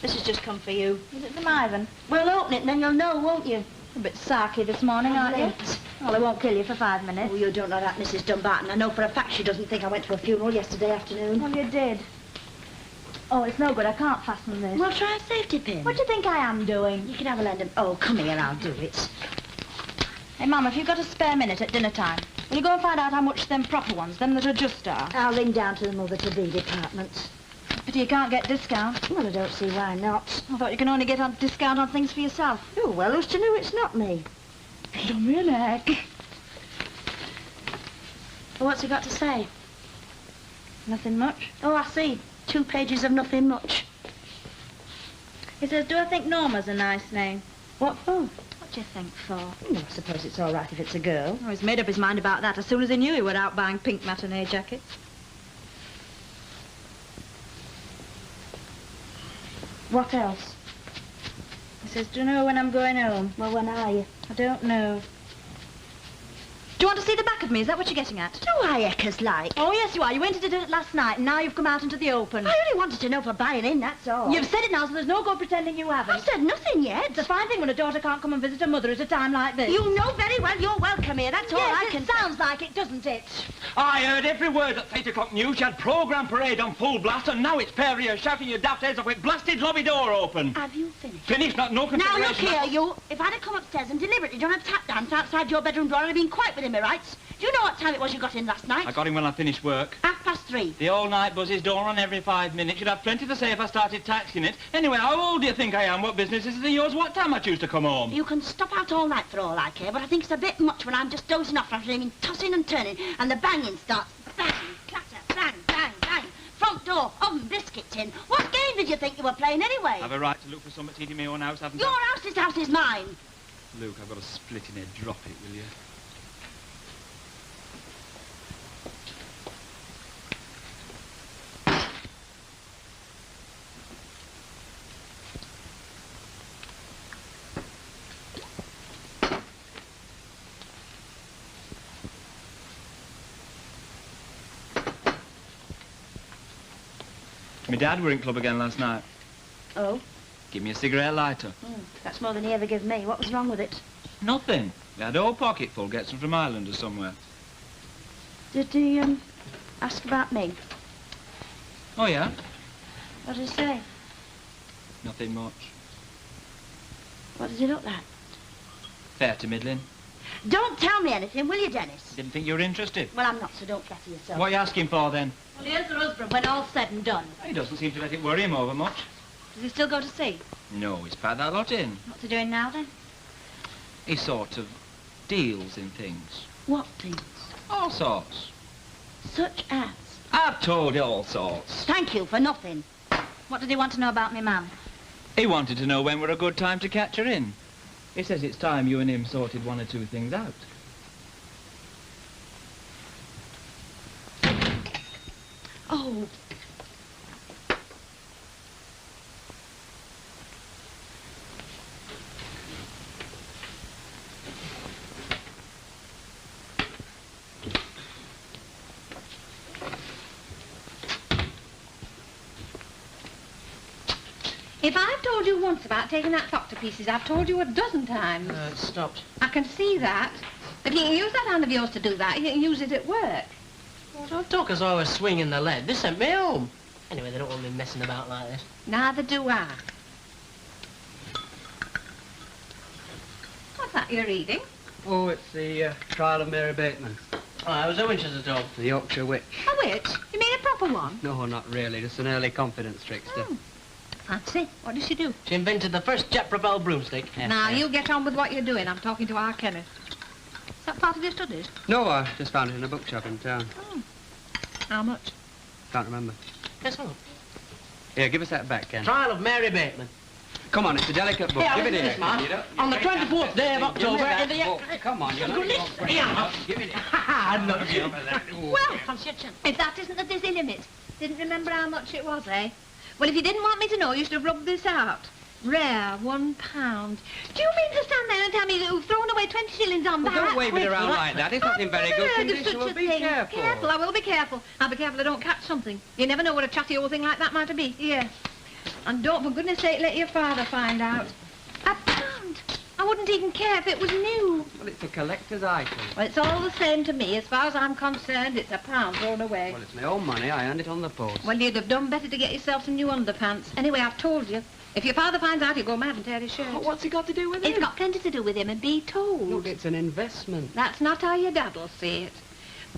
This has just come for you. Is it from Ivan? Well, open it and then you'll know, won't you? A bit sarky this morning, aren't you? Well, I won't kill you for 5 minutes. Oh, you don't know that, Mrs. Dumbarton. I know for a fact she doesn't think I went to a funeral yesterday afternoon. Well, you did. Oh, it's no good. I can't fasten this. Well, try a safety pin. What do you think I am doing? You can have a lend. Oh, come here, I'll do it. Hey, Mum, if you've got a spare minute at dinner time, will you go and find out how much them proper ones, them that are just are? I'll ring down to the mother-to-be department. Pity you can't get discount. Well, I don't see why not. I thought you can only get a discount on things for yourself. Oh, well, who's to know it's not me? Done me a neck. Well, what's he got to say? Nothing much. Oh, I see. 2 pages of nothing much. He says, do I think Norma's a nice name? What for? What do you think for? Well, I suppose it's all right if it's a girl. Oh, he's made up his mind about that as soon as he knew he were out buying pink matinee jackets. What else? He says, do you know when I'm going home? Well, when are you? I don't know. Do you want to see the back of me? Is that what you're getting at? Do I eckers like? Oh, yes, you are. You went and did it last night, and now you've come out into the open. I only wanted to know for buying in, that's all. You've said it now, so there's no good pretending you haven't. I've said nothing yet. It's a fine thing when a daughter can't come and visit her mother at a time like this. You know very well you're welcome here, that's all I can it sounds like it, doesn't it? I heard every word at 8 o'clock news. You had programme parade on full blast, and now it's pair of you shouting your daft heads off with blasted lobby door open. Have you finished? Finished? Not no Now, consideration. look here, you. If I'd have come upstairs and deliberately done a tap dance outside your bedroom door, I'd have been quite within my rights. Do you know what time it was you got in last night? I got him when I finished work. 3:30. The all-night buzzes door on every 5 minutes. You'd have plenty to say if I started taxing it. Anyway, how old do you think I am? What business is it of yours? What time I choose to come home? You can stop out all night for all I care, but I think it's a bit much when I'm just dozing off after hearing tossing and turning, and the banging starts. Bang, clatter, bang, bang, bang. Front door, oven, biscuit tin. What game did you think you were playing anyway? I've a right to look for something to eat in my own house, haven't Your I? house is mine. Luke, I've got a split in it. Drop it, will you? My dad were in club again last night. Oh? Give me a cigarette lighter. That's more than he ever gave me. What was wrong with it? Nothing. He had a whole pocket full. Gets them from Ireland or somewhere. Did he, ask about me? Oh, yeah? What did he say? Nothing much. What does he look like? Fair to middling. Don't tell me anything, will you, Dennis? Didn't think you were interested. Well, I'm not, so don't flatter yourself. What are you asking for, then? Well, here's her husband when all's said and done. He doesn't seem to let it worry him over much. Does he still go to sea? No, he's packed that lot in. What's he doing now, then? He sort of deals in things. What things? All sorts. Such as? I've told you all sorts. Thank you for nothing. What did he want to know about me, ma'am? He wanted to know when were a good time to catch her in. He says it's time you and him sorted 1 or 2 things out. Oh. If I've told you once about taking that clock to pieces, I've told you a dozen times. It stopped. I can see that. If you can use that hand of yours to do that, you can use it at work. Well, don't talk as though I was swinging the lead. They sent me home. Anyway, they don't want me messing about like this. Neither do I. What's that you're reading? Oh, it's the trial of Mary Bateman. Oh, I was a Winchester dog. The Yorkshire Witch. A witch? You mean a proper one? No, not really. Just an early confidence trickster. Oh. Fancy. What does she do? She invented the first jet-propelled broomstick. Now, you get on with what you're doing. I'm talking to our Kenneth. Is that part of your studies? No, I just found it in a bookshop in town. Oh. How much? Can't remember. Guess what? Here, give us that back, Ken. Trial of Mary Bateman. Come on, it's a delicate book. Here, give it listen here. to this, man. You don't- On the 24th day of October in the... book. Come on, you're not... Yeah. Give it here. I love you. Well, if that isn't the dizzy limit. Didn't remember how much it was, eh? Well, if you didn't want me to know, you should have rubbed this out. Rare, £1. Do you mean to stand there and tell me that you've thrown away 20 shillings on Well, that? don't wave it around like that. It's not in very good condition. Well, be careful. Careful, I will be careful. I'll be careful I don't catch something. You never know what a chatty old thing like that might be. Here. And don't, for goodness sake, let your father find out. £1. I wouldn't even care if it was new. Well, it's a collector's item. Well, it's all the same to me. As far as I'm concerned, it's £1 thrown away. Well, it's my own money. I earned it on the post. Well, you'd have done better to get yourself some new underpants. Anyway, I've told you. If your father finds out, he'll go mad and tear his shirt. But what's it got to do with it? It's got plenty to do with him, and be told. Look, it's an investment. That's not how your dad'll see it.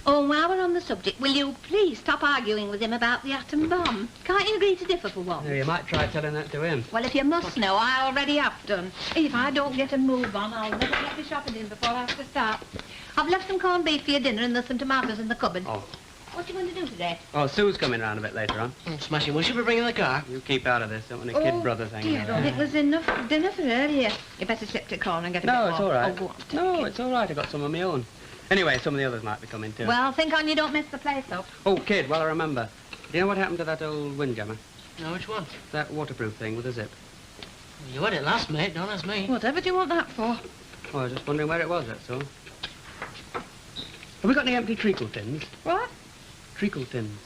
Oh, and while we're on the subject, will you please stop arguing with him about the atom bomb? Can't you agree to differ for once? Yeah, you might try telling that to him. Well, if you must know, I already have done. If I don't get a move on, I'll never get the shopping in before I have to start. I've left some corned beef for your dinner and there's some tomatoes in the cupboard. Oh. What are you going to do today? Oh, Sue's coming round a bit later on. Oh, smashing. Will she be bringing the car? You keep out of this. Don't want a kid brother thing. Dear, I think there's enough dinner for earlier. You better slip to the corner and get a bit No, more. it's all right. Oh, go on, take No, it. it's all right. I got some of my own. Anyway, some of the others might be coming too. Well, think on you don't miss the place up. Oh, kid, well, I remember. Do you know what happened to that old windjammer? No, which one? That waterproof thing with a zip. You had it last, mate. Don't ask me. Whatever do you want that for? Oh, I was just wondering where it was, that's all. Have we got any empty treacle tins? What? Treacle tins.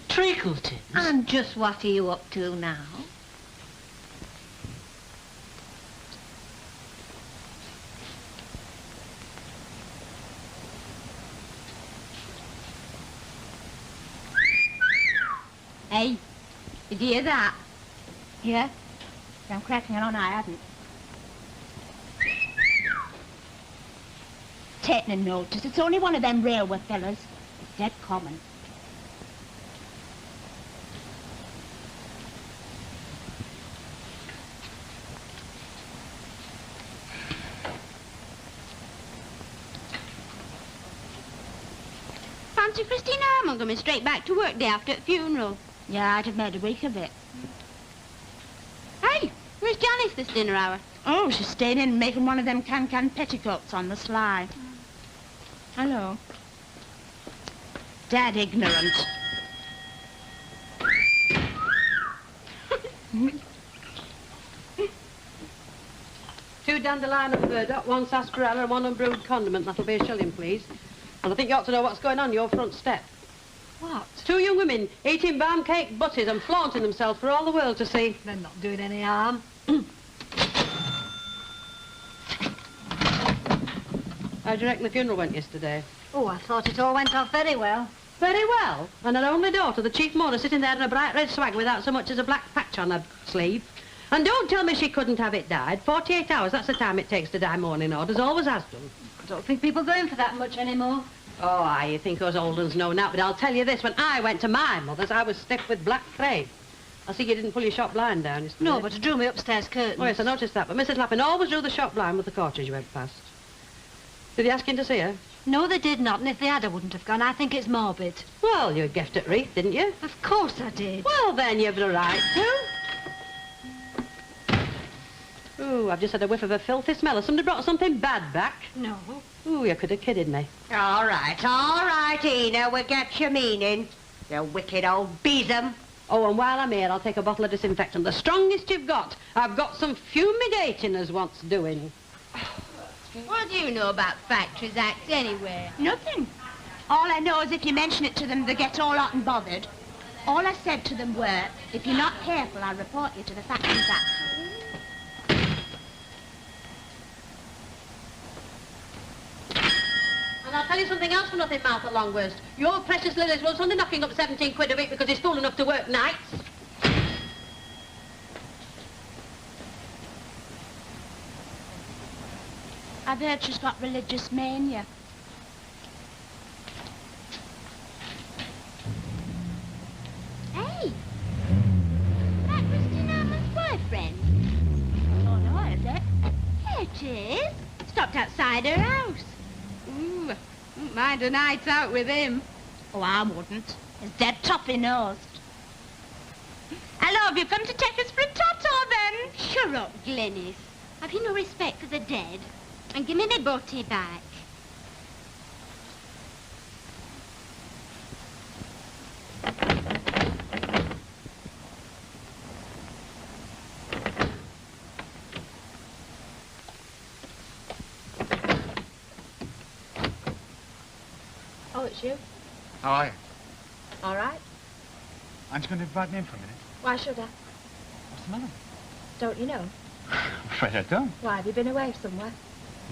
Treacle tins? And just what are you up to now? Hey, did you hear that? Yeah? I'm cracking it on, I hadn't. Take no notice. It's only one of them railway fellas. It's dead common. Fancy Christina Armand coming straight back to work day after the funeral. Yeah, I'd have made a week of it. Hey, where's Janice this dinner hour? Oh, she's staying in making one of them can-can petticoats on the sly. Hello. Dead ignorant. Two dandelion and burdock, one sarsaparilla and one unbrewed condiment. That'll be a shilling, please. And I think you ought to know what's going on your front step. What? Two young women eating barm cake butties and flaunting themselves for all the world to see. They're not doing any harm. How do you reckon the funeral went yesterday? Oh, I thought it all went off very well. Very well. And her only daughter, the chief mourner, sitting there in a bright red swag without so much as a black patch on her sleeve. And don't tell me she couldn't have it dyed. 48 hours, that's the time it takes to dye mourning orders, always has done. I don't think people go in for that much anymore. Oh, aye, you think us old uns know now, but I'll tell you this, when I went to my mother's, I was stiff with black crape. I see you didn't pull your shop blind down yesterday. No, but it drew me upstairs curtains. Oh, yes, I noticed that, but Mrs. Lappin always drew the shop blind with the courtiers you went past. Did they ask you to see her? No, they did not, and if they had, I wouldn't have gone. I think it's morbid. Well, you guessed at Reef, didn't you? Of course I did. Well, then you've the right to. Ooh, I've just had a whiff of a filthy smell. Has somebody brought something bad back? No. Ooh, you could have kidded me. All right, Ina, we get your meaning. You wicked old besom. Oh, and while I'm here, I'll take a bottle of disinfectant. The strongest you've got. I've got some fumigating as wants doing. What do you know about factories acts anyway? Nothing. All I know is if you mention it to them, they get all hot and bothered. All I said to them were, if you're not careful, I'll report you to the Factories Act. And I'll tell you something else for nothing, Martha Longworst. Your precious Lily's was only knocking up 17 quid a week because he's fool enough to work nights. I've heard she's got religious mania. Hey, that Christina Armand's boyfriend. Oh, no, is it? Here it is. Stopped outside her house. Ooh, wouldn't mind a night out with him. Oh, I wouldn't. He's dead toffee-nosed. Hello, have you come to take us for a toto, then? Shut up, Glynis. Have you no respect for the dead? And give me my booty back. Oh, it's you? How are you? All right. Aren't you going to invite me in for a minute? Why should I? What's the smell them. Don't you know? I'm afraid I don't. Why, have you been away somewhere?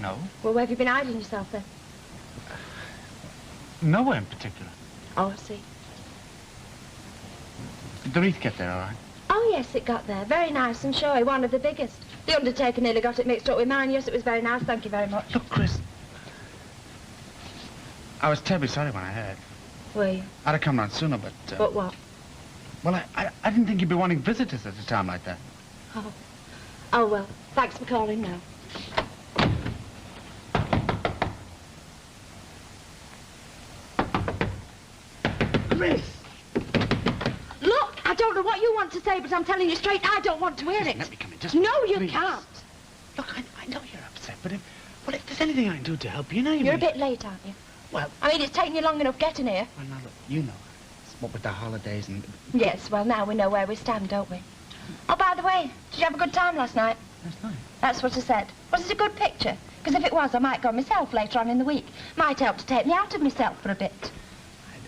No. Well, where have you been hiding yourself then? Nowhere in particular. Oh, I see. Did the wreath get there all right? Oh, yes, it got there. Very nice and showy, one of the biggest. The undertaker nearly got it mixed up with mine. Yes, it was very nice, thank you very much. Look, Chris. I was terribly sorry when I heard. Were you? I'd have come round sooner, but... But what? Well, I didn't think you'd be wanting visitors at a time like that. Oh. Oh, well, thanks for calling now. Chris! Look, I don't know what you want to say, but I'm telling you straight, I don't want to hear it. Let me come in, just... No, you please. can't. Look, I know you're upset, but if there's anything I can do to help, you know you You're a bit late, aren't you? Well... I mean, it's taken you long enough getting here. Well, now, look, you know. What with the holidays and... Yes, well, now we know where we stand, don't we? Oh, by the way, did you have a good time last night? Last night? That's what I said. Was it a good picture? Because if it was, I might go myself later on in the week. Might help to take me out of myself for a bit.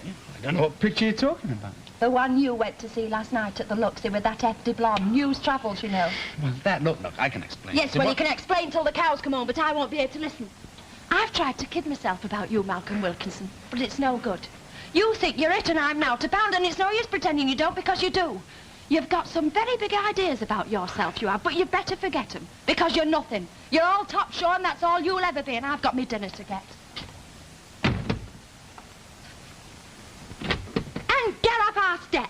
I don't know what picture you're talking about. The one you went to see last night at the Luxie with that FD blonde. News Travels, you know. Well, that... Look, I can explain. Yes, well, you can explain till the cows come home, but I won't be able to listen. I've tried to kid myself about you, Malcolm Wilkinson, but it's no good. You think you're it and I'm now to pound, and it's no use pretending you don't, because you do. You've got some very big ideas about yourself, you have, but you better forget them, because you're nothing. You're all top show, and that's all you'll ever be, and I've got me dinner to get. And get off our step.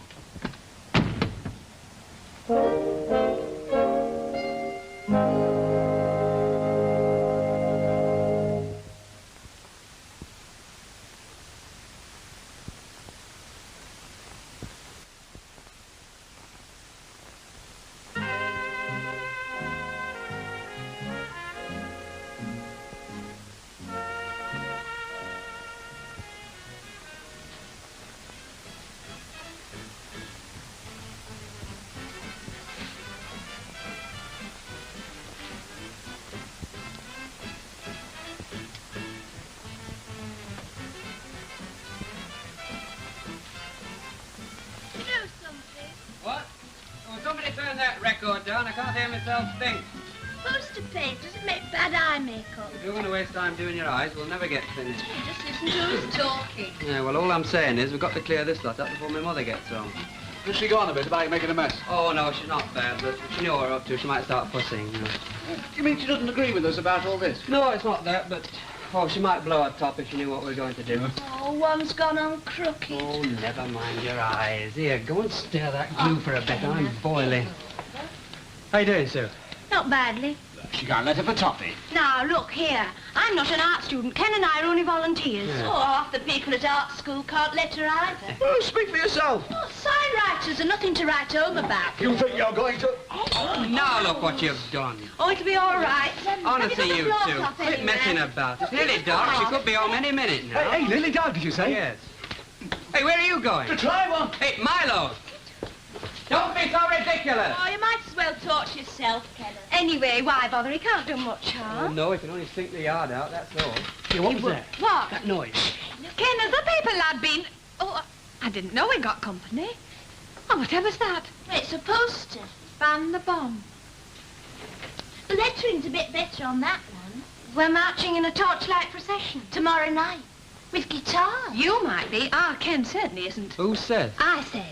Turn that record down. I can't hear myself think. Poster paint doesn't make bad eye makeup. If you're going to waste time doing your eyes, we'll never get finished. Just listen to who's talking. Yeah, well, all I'm saying is we've got to clear this lot up before my mother gets home. Has she gone a bit about making a mess? Oh, no, she's not bad, but if she knew what we're up to, she might start fussing. You know. You mean she doesn't agree with us about all this? No, it's not that, but... Oh, she might blow her top if she knew what we're going to do. Oh, one's gone on crooked. Oh, never mind your eyes. Here, go and stir that glue for a bit. I'm boiling. How you doing, Sue? Not badly. She can't let her for toffee. Now, look here. I'm not an art student. Ken and I are only volunteers. Yeah. Oh, half the people at art school can't let her either. Oh, speak for yourself. Oh, sign writers are nothing to write home about. You think you're going to... Now look what you've done. Oh, it'll be all right. Honestly, Have you got the two. block off Quit anyway? messing about. It's nearly dark. She could be home any minute now. Hey, nearly dark, did you say? Yes. Hey, where are you going? To try one. Hey, Milo! Don't be so ridiculous! Oh, you might as well torch yourself, Kenneth. Anyway, why bother? He can't do much harm. Oh, no, he can only stink the yard out, that's all. Hey, what was that? What? That noise. Kenneth, the people had been... Oh, I didn't know we got company. Oh, whatever's that? It's a poster. Ban the bomb. The lettering's a bit better on that one. We're marching in a torchlight procession. Tomorrow night. With guitars. You might be. Ah, Ken certainly isn't. Who says? I say.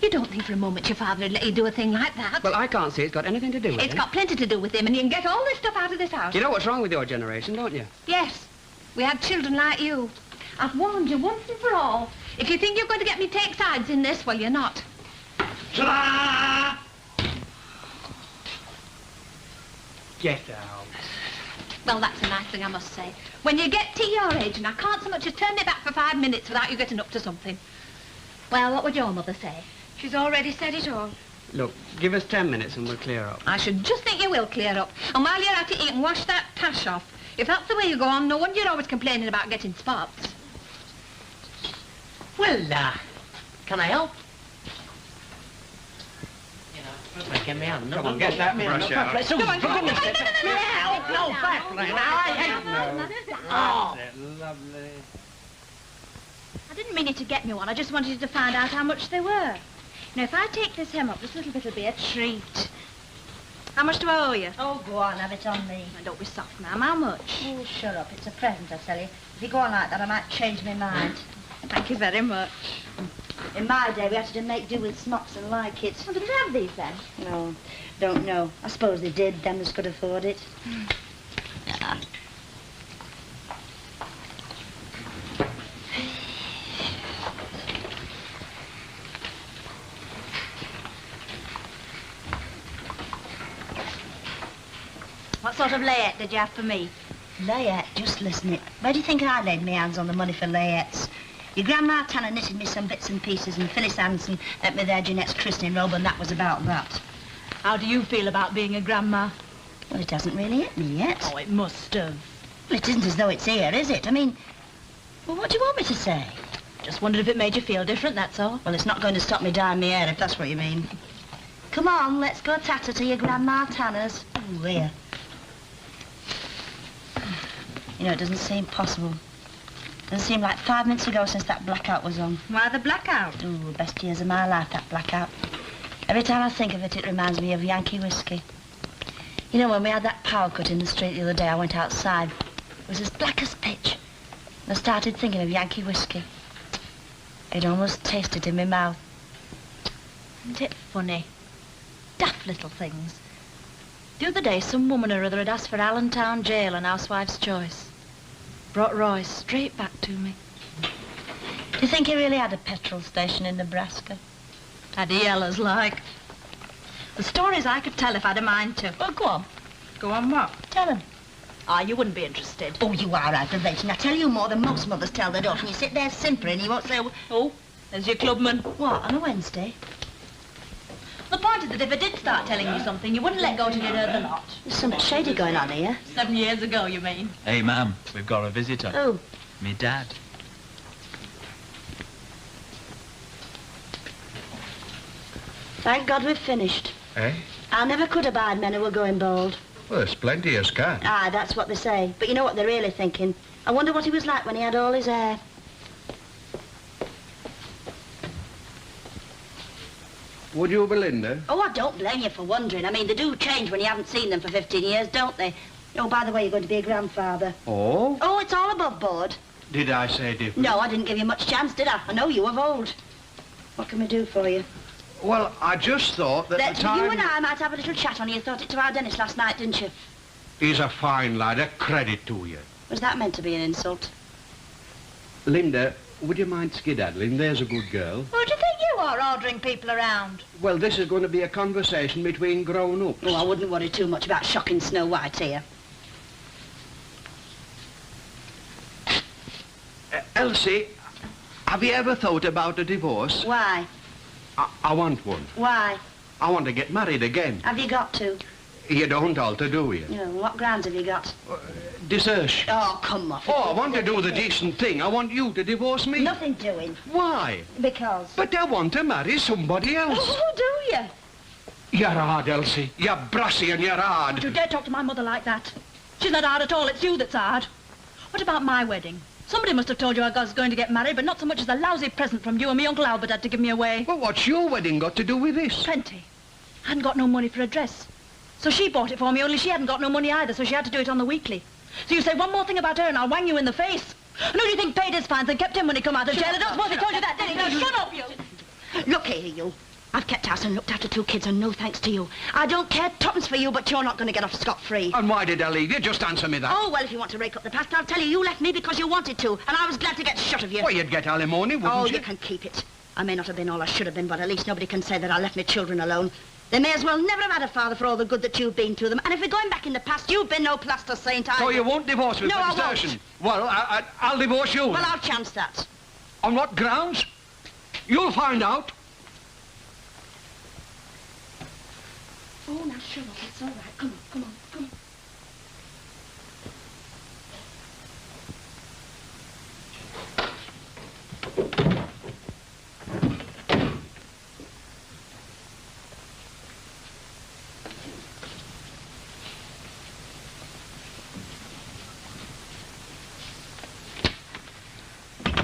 You don't think for a moment your father would let you do a thing like that? Well, I can't see it's got anything to do with it. It's got plenty to do with him, and you can get all this stuff out of this house. You know what's wrong with your generation, don't you? Yes. We had children like you. I've warned you once and for all. If you think you're going to get me take sides in this, well, you're not. Ta-da! Get out. Well, that's a nice thing, I must say. When you get to your age, and I can't so much as turn me back for 5 minutes without you getting up to something. Well, what would your mother say? She's already said it all. Look, give us 10 minutes and we'll clear up. I should just think you will clear up. And while you're at it, you can wash that tash off. If that's the way you go on, no wonder you're always complaining about getting spots. Well, can I help? Get me hand. Come on, get that brush out. Come on, for goodness sake. No, back, now. Oh. That's it, lovely. I didn't mean you to get me one. I just wanted you to find out how much they were. Now, if I take this hem up, this little bit will be a treat. How much do I owe you? Oh, go on, have it on me. Oh, don't be soft, ma'am. How much? Oh, shut up. It's a present, I tell you. If you go on like that, I might change my mind. Thank you very much. In my day, we had to make do with smocks and like it. Oh, did they have these then? No, don't know. I suppose they did, them as could afford it. Yeah. What sort of layette did you have for me? Layette, just listen it. Where do you think I laid my hands on the money for layettes? Your Grandma Tanner knitted me some bits and pieces, and Phyllis Hanson let me their Jeanette's christening robe, and that was about that. How do you feel about being a grandma? Well, it hasn't really hit me yet. Oh, it must have. Well, it isn't as though it's here, is it? I mean, well, what do you want me to say? Just wondered if it made you feel different, that's all. Well, it's not going to stop me dyeing my hair, if that's what you mean. Come on, let's go tatter to your Grandma Tanner's. Oh, here. You know, it doesn't seem possible. It doesn't seem like 5 minutes ago since that blackout was on. Why the blackout? Ooh, best years of my life, that blackout. Every time I think of it, it reminds me of Yankee whiskey. You know, when we had that power cut in the street the other day, I went outside. It was as black as pitch. And I started thinking of Yankee whiskey. It almost tasted in my mouth. Isn't it funny? Daft little things. The other day, some woman or other had asked for Allentown Jail and Housewife's Choice. Brought Royce straight back to me. Do you think he really had a petrol station in Nebraska? Had he yellers like? The stories I could tell if I'd a mind to. Well, go on. Go on what? Tell him. Ah, you wouldn't be interested. Oh, you are aggravating. I tell you more than most mothers tell their daughters. And you sit there simpering and you won't say... Oh, there's your clubman. What, on a Wednesday? The point is that if I did start telling you something, you wouldn't let go till you'd heard the lot. There's something shady going on here. 7 years ago, you mean? Hey, ma'am, we've got a visitor. Who? Me dad. Thank God we've finished. Eh? I never could abide men who were going bald. Well, there's plenty as can. Aye, that's what they say. But you know what they're really thinking? I wonder what he was like when he had all his hair. Would you, Belinda? Oh, I don't blame you for wondering. I mean, they do change when you haven't seen them for 15 years, don't they? Oh, by the way, you're going to be a grandfather. Oh? Oh, it's all above board. Did I say different? No, I didn't give you much chance, did I? I know you of old. What can we do for you? Well, I just thought that the time... You and I might have a little chat on you. Thought it to our Dennis last night, didn't you? He's a fine lad, a credit to you. Was that meant to be an insult? Linda, would you mind skedaddling? There's a good girl. Who do you think you are, ordering people around? Well, this is going to be a conversation between grown-ups. Oh, I wouldn't worry too much about shocking Snow White here. Elsie, have you ever thought about a divorce? Why? I want one. Why? I want to get married again. Have you got to? You don't alter, do you? You know, what grounds have you got? Desertion. Oh, come off. Oh, I want to do the decent thing. I want you to divorce me. Nothing doing. Why? Because. But I want to marry somebody else. Oh, do you? You're hard, Elsie. You're brassy and you're hard. Don't you dare talk to my mother like that. She's not hard at all. It's you that's hard. What about my wedding? Somebody must have told you I was going to get married, but not so much as a lousy present from you and me Uncle Albert had to give me away. Well, what's your wedding got to do with this? Plenty. I hadn't got no money for a dress. So she bought it for me, only she hadn't got no money either, so she had to do it on the weekly. So you say one more thing about her and I'll wang you in the face. And who do you think paid his fines and kept him when he come out of jail? I don't suppose he told you that, did he? Now shut up, you! Look here, you. I've kept house and looked after 2 kids, and no thanks to you. I don't care tuppence for you, but you're not going to get off scot-free. And why did I leave you? Just answer me that. Oh, well, if you want to rake up the past, I'll tell you, you left me because you wanted to, and I was glad to get shut of you. Well, you'd get alimony, wouldn't Oh, you? you can keep it. I may not have been all I should have been, but at least nobody can say that I left my children alone. They may as well never have had a father for all the good that you've been to them. And if we're going back in the past, you've been no plaster saint either. So you won't divorce me No, for I desertion? won't. Well, I'll divorce you. Well, I'll chance that. On what grounds? You'll find out. Oh, now shut up. It's all right. Come on, come on, come on.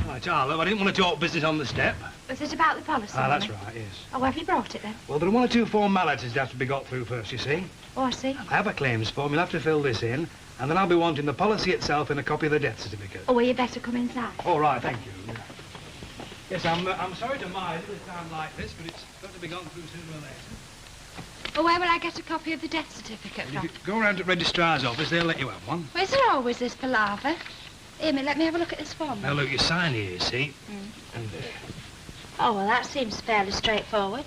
Right, Arlo, I didn't want to talk business on the step. Is it about the policy? Ah, that's money? right, yes. Oh, have you brought it then? Well, there are one or two formalities that have to be got through first, you see. Oh, I see. I have a claims form. You'll have to fill this in, and then I'll be wanting the policy itself and a copy of the death certificate. Oh, well, you better come inside. All right, thank you. Yes, I'm sorry to mind at a time like this, but it's got to be gone through sooner or later. Oh, where will I get a copy of the death certificate If from? you go round to Registrar's office, they'll let you have one. Well, is there always this palaver? Here, let me have a look at this form. Now, look, you sign here, you see. And Oh, well, that seems fairly straightforward.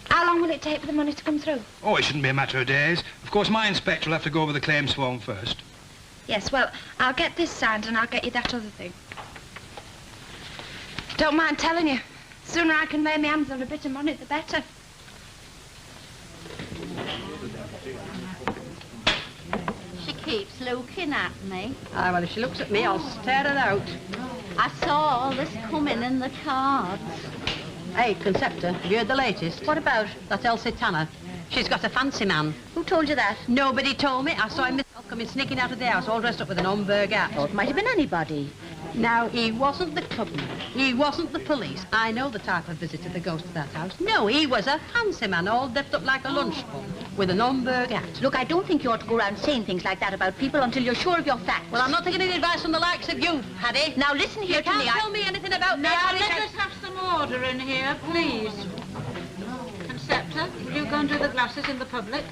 How long will it take for the money to come through? oh, it shouldn't be a matter of days. Of course, my inspector will have to go over the claims form first. Yes, well, I'll get this signed and I'll get you that other thing. Don't mind telling you. The sooner I can lay my hands on a bit of money, the better. She keeps looking at me. Aye, well, if she looks at me, I'll stare her out. I saw all this coming in the cards. Hey, Conceptor, have you heard the latest? What about? That Elsie Tanner. She's got a fancy man. Who told you that? Nobody told me. I saw him myself coming sneaking out of the house, all dressed up with an Homburg hat. Oh, it might have been anybody. Now, he wasn't the clubman. He wasn't the police. I know the type of visitor that goes to that house. No, he was a fancy man, all decked up like a lunchbox, with an Homburg hat. Look, I don't think you ought to go around saying things like that about people until you're sure of your facts. Well, I'm not taking any advice from the likes of you, Paddy. Now, listen here You to me. can't tell me anything about me. Now, let us have some order in here, please. Conceptor, will you go and do the glasses in the public?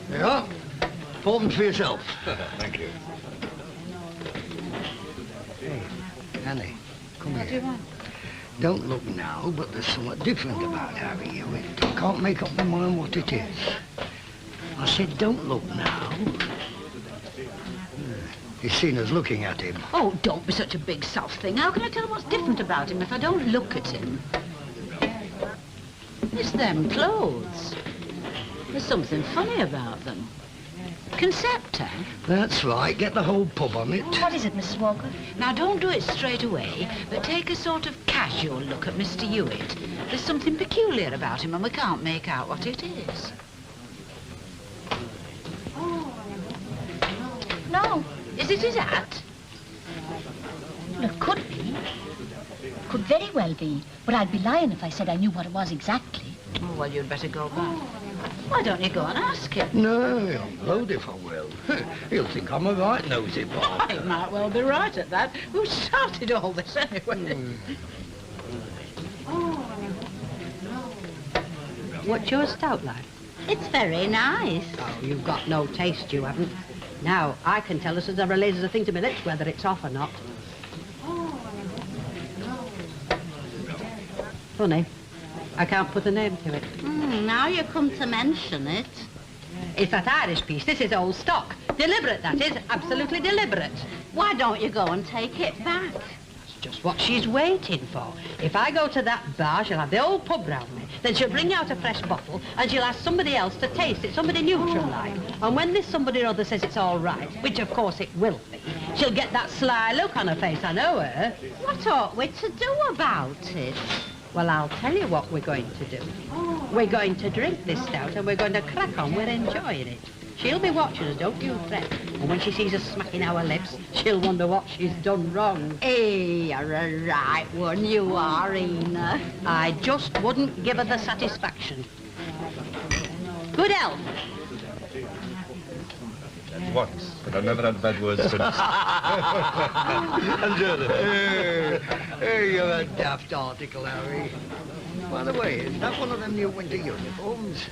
There you are. Pour them for yourself. Thank you. Hey, Annie, come What do you here. want? Don't look now, but there's something different about Harry Hewitt. I can't make up my mind what it is. I said, don't look now. He's seen us looking at him. Oh, don't be such a big soft thing. How can I tell what's different about him if I don't look at him? It's them clothes. There's something funny about them. Conceptor? That's right. Get the whole pub on it. What is it, Mrs. Walker? Now, don't do it straight away, but take a sort of casual look at Mr. Hewitt. There's something peculiar about him, and we can't make out what it is. No. Is it his hat? Well, it could be. Could very well be. But I'd be lying if I said I knew what it was exactly. Oh, well, you'd better go back. Why don't you go and ask him? No, I'm blowed if I will. He'll think I'm a right nosy boy. He might well be right at that. Who started all this anyway? What's your stout like? It's very nice. Oh, you've got no taste, you haven't. Now, I can tell as there raises a thing to my lips whether it's off or not. Funny, I can't put a name to it. Now you come to mention it. It's that Irish piece. This is old stock. Deliberate, that is. Absolutely deliberate. Why don't you go and take it back? That's just what she's waiting for. If I go to that bar, she'll have the old pub round me. Then she'll bring out a fresh bottle and she'll ask somebody else to taste it, somebody neutral like. And when this somebody or other says it's all right, which of course it will be, she'll get that sly look on her face. I know her. What ought we to do about it? Well, I'll tell you what we're going to do. We're going to drink this stout and we're going to crack on. We're enjoying it. She'll be watching us, don't you fret. And when she sees us smacking our lips, she'll wonder what she's done wrong. Hey, you're a right one, you are, Ena. I just wouldn't give her the satisfaction. Good health. Once, but I've never had bad words since. Hey, you're a daft article, Harry. By the way, is that one of them new winter uniforms?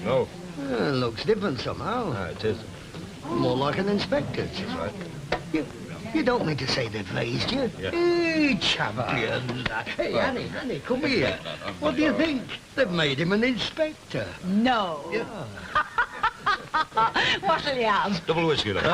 No. Looks different somehow. Ah, it is. More like an inspector's. That's right. You don't mean to say they've raised you? Yeah. Hey, champion. Hey, Annie, come here. What do you think? They've made him an inspector. No. Yeah. What'll you have? Double whiskey, then.